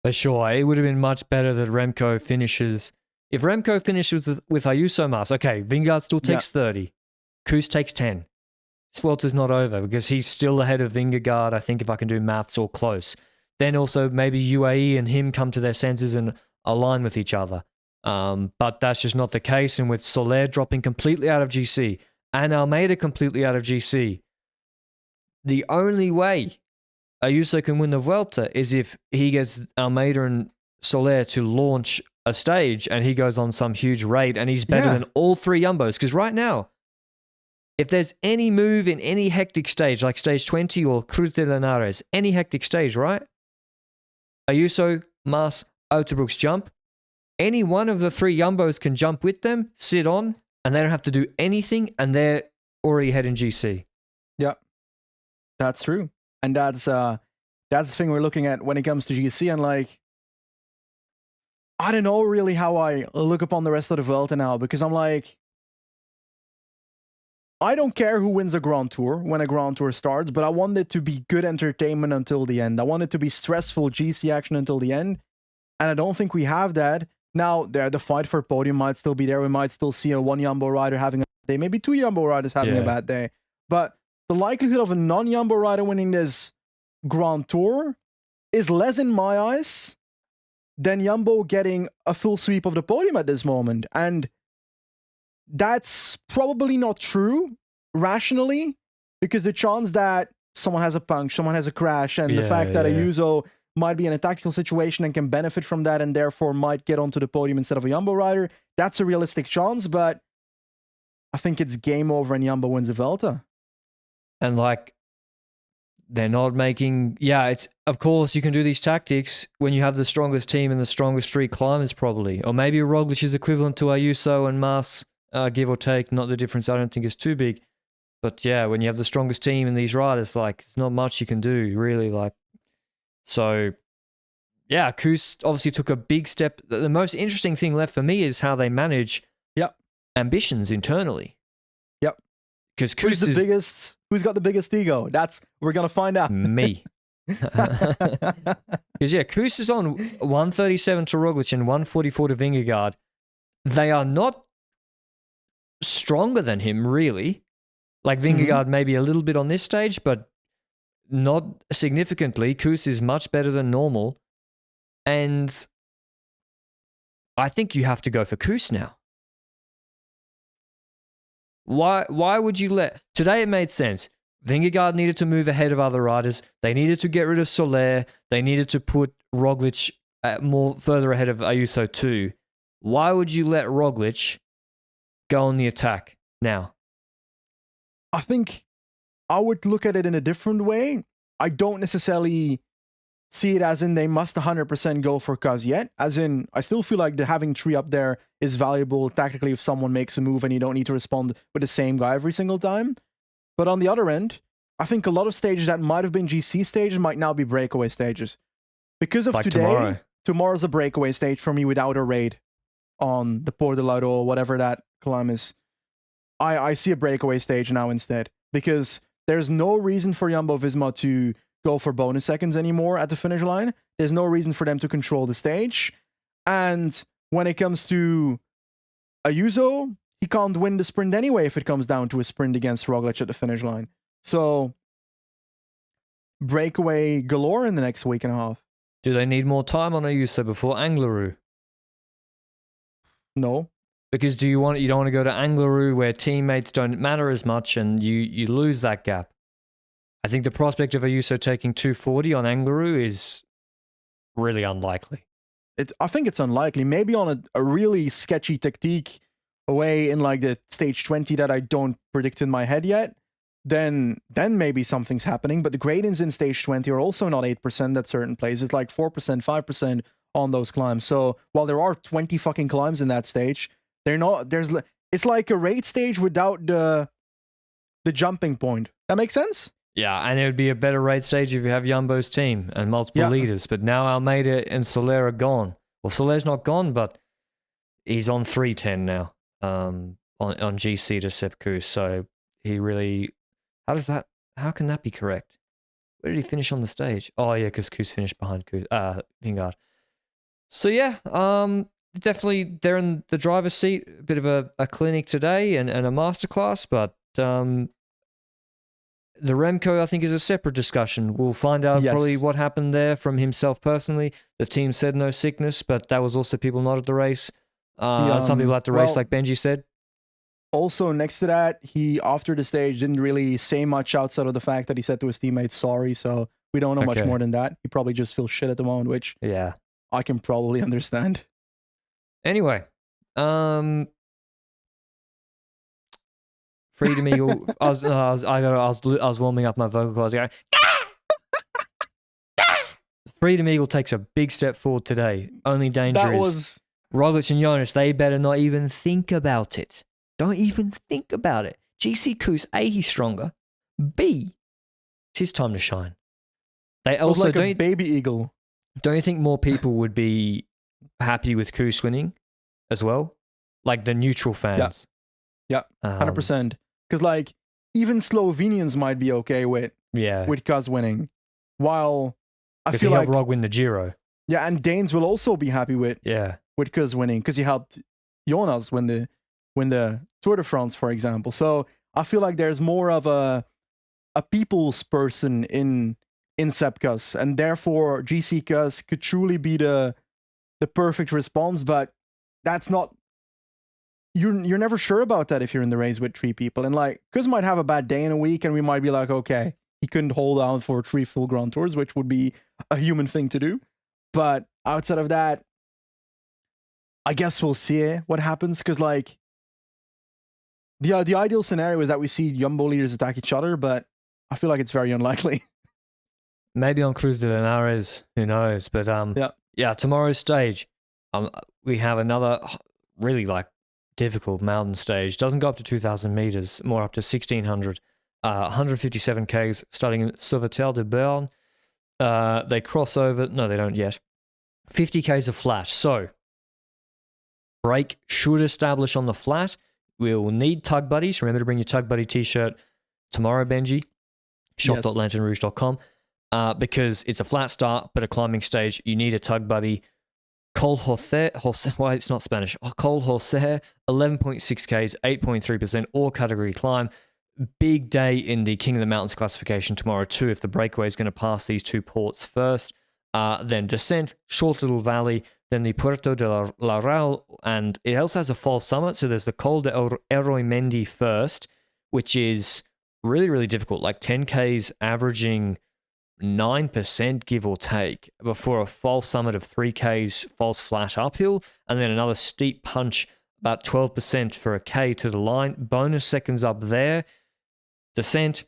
For sure, it would have been much better that Remco finishes. If Remco finishes with Ayuso Mas, okay, Vingegaard still takes 30. Koos takes 10. This Vuelta's not over because he's still ahead of Vingegaard, I think, if I can do maths, or close. Then also maybe UAE and him come to their senses and align with each other. But that's just not the case. And with Soler dropping completely out of GC and Almeida completely out of GC, the only way Ayuso can win the Vuelta is if he gets Almeida and Soler to launch a stage and he goes on some huge raid and he's better than all 3 Jumbos. Because right now, if there's any move in any hectic stage, like stage 20 or Cruz de Linares, any hectic stage, right? Ayuso, Mas, Uiterbroeks jump. Any one of the 3 Jumbos can jump with them, sit on, and they don't have to do anything, and they're already ahead in GC. Yeah, that's true. And that's the thing we're looking at when it comes to GC. And like, I don't know really how I look upon the rest of the Vuelta now, because I'm like, I don't care who wins a Grand Tour when a Grand Tour starts, but I want it to be good entertainment until the end. I want it to be stressful GC action until the end, and I don't think we have that. Now, the fight for podium might still be there. We might still see a one Jumbo rider having a bad day, maybe two Jumbo riders having a bad day. But the likelihood of a non-Jumbo rider winning this Grand Tour is less in my eyes than Jumbo getting a full sweep of the podium at this moment. And that's probably not true rationally, because the chance that someone has a punch, someone has a crash, and the fact that Ayuso might be in a tactical situation and can benefit from that and therefore might get onto the podium instead of a Jumbo rider, that's a realistic chance, but I think it's game over and Jumbo wins the Vuelta. And like, they're not making... Yeah, it's... Of course, you can do these tactics when you have the strongest team and the strongest three climbers, probably. Or maybe Roglic is equivalent to Ayuso and Mas, give or take. Not the difference, I don't think, is too big. But yeah, when you have the strongest team and these riders, like, there's not much you can do, really. Like, so, yeah, Kuss obviously took a big step. The most interesting thing left for me is how they manage ambitions internally. Yep. Because Kuss is... Who's got the biggest ego? We're going to find out. Me. Because, yeah, Kuss is on 137 to Roglic and 144 to Vingegaard. They are not stronger than him, really. Like, Vingegaard maybe a little bit on this stage, but not significantly. Kuss is much better than normal. And I think you have to go for Kuss now. Why would you let... Today it made sense. Vingegaard needed to move ahead of other riders. They needed to get rid of Soler. They needed to put Roglic further ahead of Ayuso too. Why would you let Roglic go on the attack now? I think I would look at it in a different way. I don't necessarily see it as in they must 100% go for Kuss yet. As in, I still feel like having three up there is valuable tactically if someone makes a move and you don't need to respond with the same guy every single time. But on the other end, I think a lot of stages that might have been GC stages might now be breakaway stages. Because of like today, tomorrow's a breakaway stage for me without a raid on the Port de Laudo or whatever that climb is. I see a breakaway stage now instead, because there's no reason for Jumbo-Visma to go for bonus seconds anymore at the finish line. There's no reason for them to control the stage. And when it comes to Ayuso, he can't win the sprint anyway if it comes down to a sprint against Roglic at the finish line. So, breakaway galore in the next week and a half. Do they need more time on Ayuso before Angleroo? No. Because you don't want to go to Angleroo where teammates don't matter as much and you lose that gap. I think the prospect of Ayuso taking 240 on Angleroo is really unlikely. I think it's unlikely. Maybe on a really sketchy tactique away in like the stage 20 that I don't predict in my head yet, then maybe something's happening. But the gradients in stage 20 are also not 8% at certain places. It's like 4%, 5% on those climbs. So while there are 20 fucking climbs in that stage, it's like a raid stage without the jumping point. That makes sense? Yeah, and it would be a better raid stage if you have Jumbo's team and multiple leaders. But now Almeida and Soler are gone. Well, Soler's not gone, but he's on 310 now on GC to Sepp Kuss. So he really... How can that be correct? Where did he finish on the stage? Oh, yeah, because Kuss finished behind Vingegaard. So, yeah, definitely they're in the driver's seat. A bit of a clinic today and a masterclass, but... The Remco, I think, is a separate discussion. We'll find out probably what happened there from himself personally. The team said no sickness, but that was also people not at the race. Some people at the race, like Benji said. Also, next to that, he, after the stage, didn't really say much outside of the fact that he said to his teammates, sorry, so we don't know much more than that. He probably just feels shit at the moment, which I can probably understand. Anyway, Freedom Eagle. I was warming up my vocal cords. Going, Freedom Eagle takes a big step forward today. Only danger is Roglic and Jonas. They better not even think about it. Don't even think about it. GC Kuss, A, he's stronger. B, it's his time to shine. They It was also like a baby eagle. don't you think more people would be happy with Kuss winning as well? Like the neutral fans. Yeah, 100%. Because like even Slovenians might be okay with Kuss winning, while I feel he like helped Rog win the Giro. Yeah, and Danes will also be happy with Kuss winning because he helped Jonas win the Tour de France, for example. So I feel like there's more of a people's person in Sepp Kuss, and therefore GC Kuss could truly be the perfect response. But that's not. You're never sure about that if you're in the race with 3 people, and like Kuss might have a bad day in a week, and we might be like, okay, he couldn't hold out for 3 full Grand Tours, which would be a human thing to do. But outside of that, I guess we'll see what happens, because like the ideal scenario is that we see Jumbo leaders attack each other, but I feel like it's very unlikely. Maybe on Cruz de Linares, who knows? But tomorrow's stage, we have another really like difficult mountain stage. Doesn't go up to 2,000 meters, more up to 1,600. 157 k's starting in Sauveterre de Berne. They cross over. No, they don't yet. 50 k's of flat. So break should establish on the flat. We'll need tug buddies. Remember to bring your tug buddy t-shirt tomorrow, Benji. shop.lanternrouge.com. Because it's a flat start, but a climbing stage. You need a tug buddy. Col Jose, why it's not Spanish. Col Jose, 11.6 Ks, 8.3%, all category climb. Big day in the King of the Mountains classification tomorrow too, if the breakaway is going to pass these 2 ports first. Then descent, short little valley, then the Puerto de la Raul, and it also has a false summit, so there's the Col de Eroimendi first, which is really, really difficult, like 10 Ks averaging 9% give or take, before a false summit of 3 Ks false flat uphill, and then another steep punch about 12% for a K to the line. Bonus seconds up there. Descent,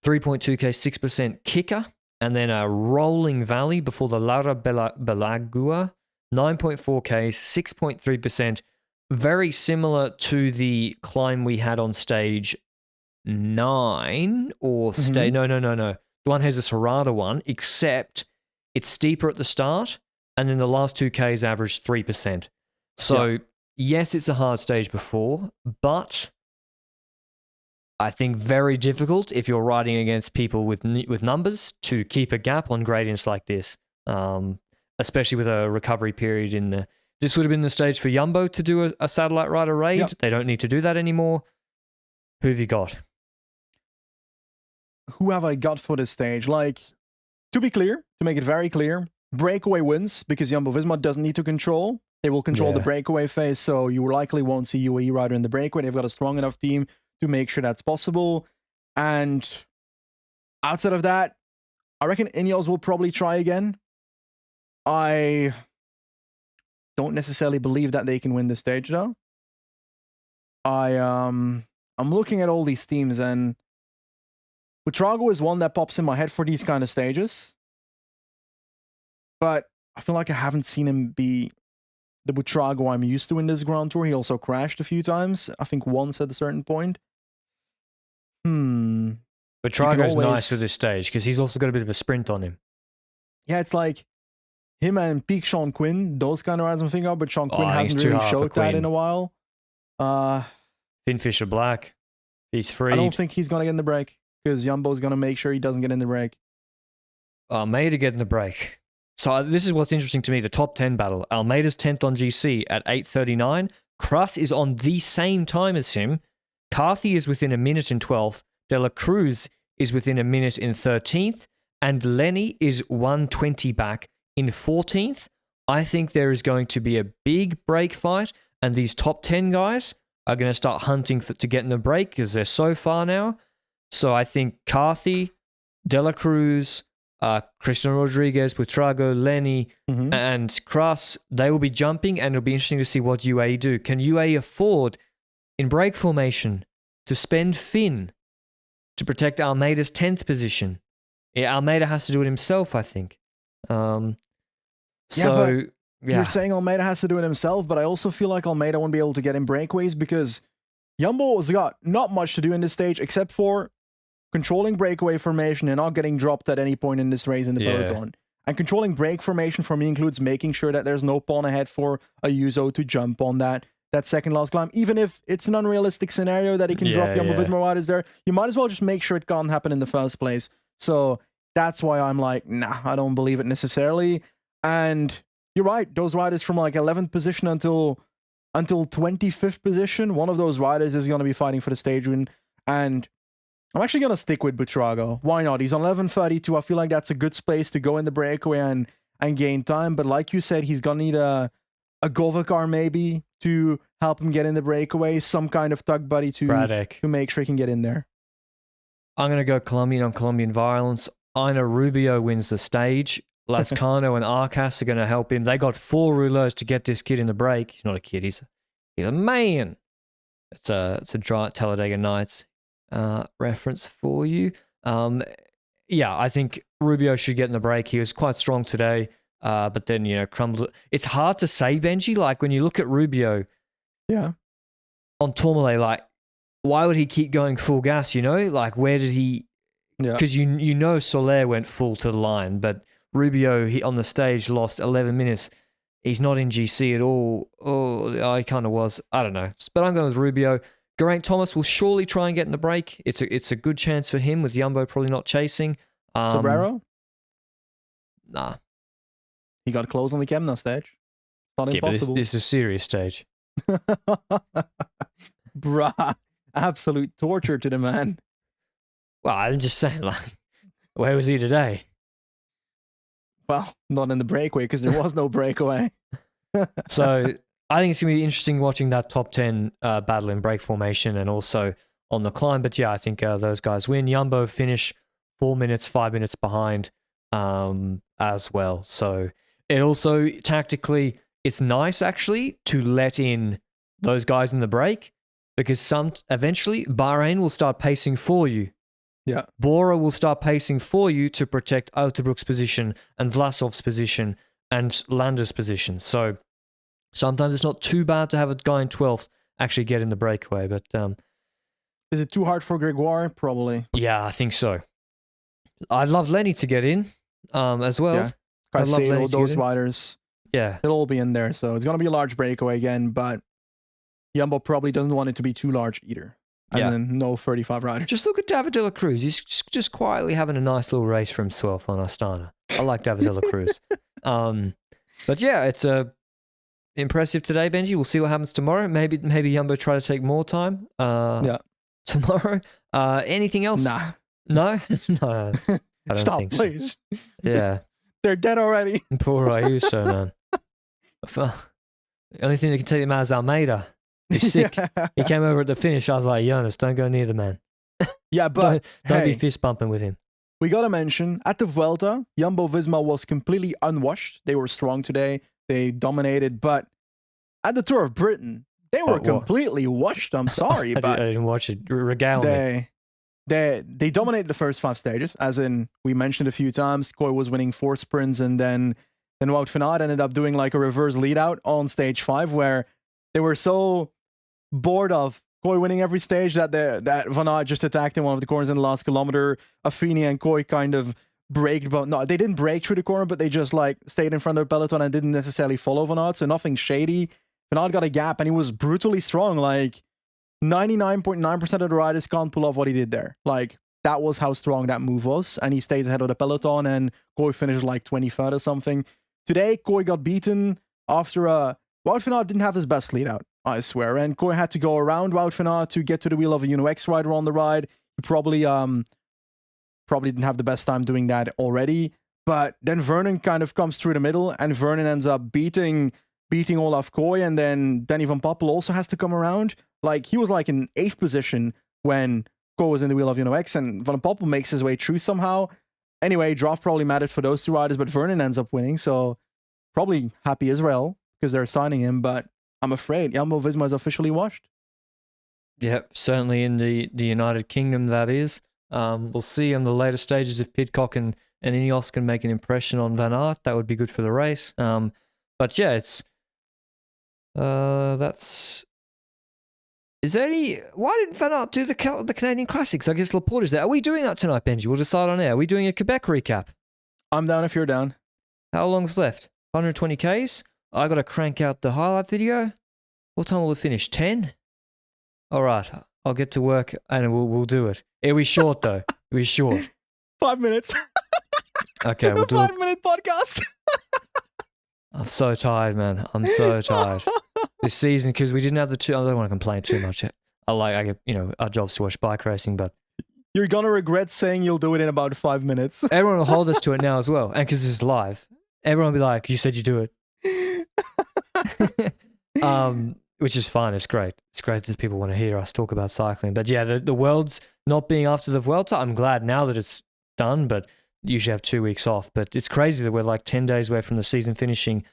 3.2 K, 6% kicker, and then a rolling valley before the Lara Belagua, 9.4 K, 6.3%. Very similar to the climb we had on stage 9 or stage. No. The one has a Serrada one, except it's steeper at the start, and then the last 2 Ks average 3%. So, yes, it's a hard stage before, but I think very difficult if you're riding against people with numbers to keep a gap on gradients like this, especially with a recovery period in the... This would have been the stage for Jumbo to do a satellite rider raid. Yep. They don't need to do that anymore. Who have you got? Who have I got for this stage? Like, to be clear, to make it very clear, breakaway wins because Jumbo-Visma doesn't need to control. They will control the breakaway phase, so you likely won't see UAE rider in the breakaway. They've got a strong enough team to make sure that's possible. And outside of that, I reckon Ineos will probably try again. I don't necessarily believe that they can win this stage, though. I'm looking at all these teams, and Buitrago is one that pops in my head for these kind of stages. But I feel like I haven't seen him be the Buitrago I'm used to in this Grand Tour. He also crashed a few times. I think once at a certain point. Buitrago's nice for this stage because he's also got a bit of a sprint on him. Yeah, it's like him and peak Sean Quinn, those kind of riders I'm thinking of, but Sean Quinn hasn't really showed that in a while. Finn Fisher Black, he's free. I don't think he's going to get in the break because Jumbo's going to make sure he doesn't get in the break. Almeida get in the break. So this is what's interesting to me, the top 10 battle. Almeida's 10th on GC at 8:39. Kruss is on the same time as him. Carthy is within a minute in 12th. De La Cruz is within a minute in 13th. And Lenny is 1:20 back in 14th. I think there is going to be a big break fight, and these top 10 guys are going to start hunting to get in the break because they're so far now. So I think Carthy, De La Cruz, Christian Rodriguez, Buitrago, Lenny, and Kruss, they will be jumping, and it'll be interesting to see what UAE do. Can UAE afford, in break formation, to spend Finn to protect Almeida's 10th position? Yeah, Almeida has to do it himself, I think. You're saying Almeida has to do it himself, but I also feel like Almeida won't be able to get in breakaways because Jumbo has got not much to do in this stage except for controlling breakaway formation and not getting dropped at any point in this race in the peloton. And controlling break formation for me includes making sure that there's no pawn ahead for a Yuzo to jump on that second last climb. Even if it's an unrealistic scenario that he can drop Jumbo-Visma riders there, you might as well just make sure it can't happen in the first place. So that's why I'm like, nah, I don't believe it necessarily. And you're right, those riders from like 11th position until 25th position, one of those riders is going to be fighting for the stage win. And I'm actually going to stick with Buitrago. Why not? He's on 11:32. I feel like that's a good space to go in the breakaway and gain time. But like you said, he's going to need a Gova car maybe to help him get in the breakaway. Some kind of tug buddy to make sure he can get in there. I'm going to go Colombian on Colombian violence. I know Rubio wins the stage. Lascano and Arcas are going to help him. They got 4 rouleaux to get this kid in the break. He's not a kid. He's a man. It's a Talladega Nights reference for you. Yeah, I think Rubio should get in the break. He was quite strong today, but then, crumbled. It's hard to say, Benji. Like, when you look at Rubio on Tourmalet, like, why would he keep going full gas, Like, where did he... Because Soler went full to the line, but Rubio, he on the stage lost 11 minutes. He's not in GC at all. Oh, he kind of was. I don't know. But I'm going with Rubio. Geraint Thomas will surely try and get in the break. It's a good chance for him with Jumbo probably not chasing. Sobrero? Nah. He got close on the Kemna stage. Not impossible. But this is a serious stage. Bruh. Absolute torture to the man. Well, I'm just saying, like, where was he today? Well, not in the breakaway because there was no breakaway. So I think it's going to be interesting watching that top 10 battle in break formation and also on the climb. But yeah, I think those guys win. Jumbo finish 5 minutes behind as well. So it also, tactically, it's nice actually to let in those guys in the break because eventually Bahrain will start pacing for you. Yeah. Bora will start pacing for you to protect Uterbrook's position and Vlasov's position and Lander's position. So sometimes it's not too bad to have a guy in 12th actually get in the breakaway. But is it too hard for Gregoire? Probably. Yeah, I think so. I'd love Lenny to get in as well. Yeah. I'd love Lenny those riders. Yeah. They'll all be in there. So it's going to be a large breakaway again, but Jumbo probably doesn't want it to be too large either. And then no 35 riders. Just look at David de la Cruz. He's just quietly having a nice little race for himself on Astana. I like David de la Cruz. But yeah, it's impressive today, Benji. We'll see what happens tomorrow. Maybe Jumbo try to take more time tomorrow. Anything else? Nah. No? No. I don't Stop, think please. So. Yeah. They're dead already. Poor Ayuso, man. The only thing that can take him out is Almeida. He's sick. He came over at the finish. I was like, Jonas, don't go near the man. Yeah, but don't be fist bumping with him. We got to mention, at the Vuelta, Jumbo-Visma was completely unwashed. They were strong today. They dominated. But at the Tour of Britain, they were completely washed. I'm sorry. I didn't watch it. Regale me. They dominated the first 5 stages. As in, we mentioned a few times, Koy was winning 4 sprints. And then Wout van Aert ended up doing like a reverse lead out on stage 5 where they were so bored of Koy winning every stage that Van Aert just attacked in one of the corners in the last kilometer. Affini and Koy kind of braked, but no, they didn't break through the corner, but they just like stayed in front of the peloton and didn't necessarily follow Van Aert, so nothing shady. Van Aert got a gap and he was brutally strong. Like 99.9% of the riders can't pull off what he did there. Like that was how strong that move was, and he stays ahead of the peloton and Koy finished like 23rd or something. Today, Koy got beaten after Wout van Aert didn't have his best lead out, I swear. And Koy had to go around Wout van Aert to get to the wheel of a Uno X rider on the ride. He probably didn't have the best time doing that already. But then Vernon kind of comes through the middle, and Vernon ends up beating Olaf Koy, and then Danny van Poppel also has to come around. Like, he was like in 8th position when Koy was in the wheel of Uno X, and Van Poppel makes his way through somehow. Anyway, draft probably mattered for those 2 riders, but Vernon ends up winning, so probably happy as well, because they're signing him, but I'm afraid Jumbo-Visma is officially washed. Yeah, certainly in the United Kingdom, that is. We'll see on the later stages if Pidcock and Ineos can make an impression on Van Aert. That would be good for the race. But yeah, it's that's Is there any? Why didn't Van Aert do the Canadian Classics? I guess Laporte is there. Are we doing that tonight, Benji? We'll decide on air. Are we doing a Quebec recap? I'm down if you're down. How long's left? 120 Ks. I got to crank out the highlight video. What time will it finish? 10. All right. I'll get to work and we'll do it. It'll be short though. It'll be short. 5 minutes. Okay, we'll do a 5-minute podcast. I'm so tired, man. I'm so tired. This season, because we didn't have the two. I don't want to complain too much. Our job's to watch bike racing, but you're gonna regret saying you'll do it in about 5 minutes. Everyone will hold us to it now as well, and because this is live, everyone will be like, "You said you do it," which is fine. It's great. It's great that people want to hear us talk about cycling. But yeah, the world's not being after the Vuelta. I'm glad now that it's done, but usually have 2 weeks off. But it's crazy that we're like 10 days away from the season finishing.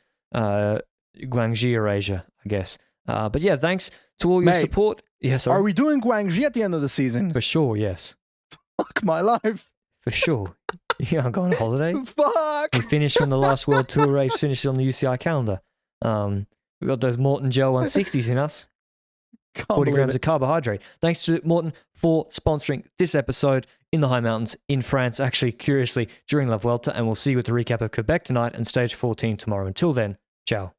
Guangxi or Asia, I guess. But yeah, thanks to all your support. Yes, are we doing Guangxi at the end of the season? For sure, yes. Fuck my life. For sure. Yeah, I'm going on holiday. Fuck. We finished when the last World Tour race finished on the UCI calendar. We got those Morton Gel 160s in us. 40 grams of carbohydrate. Thanks to Morton for sponsoring this episode in the high mountains in France, actually, curiously, during La Vuelta. And we'll see you with the recap of Quebec tonight and stage 14 tomorrow. Until then, ciao.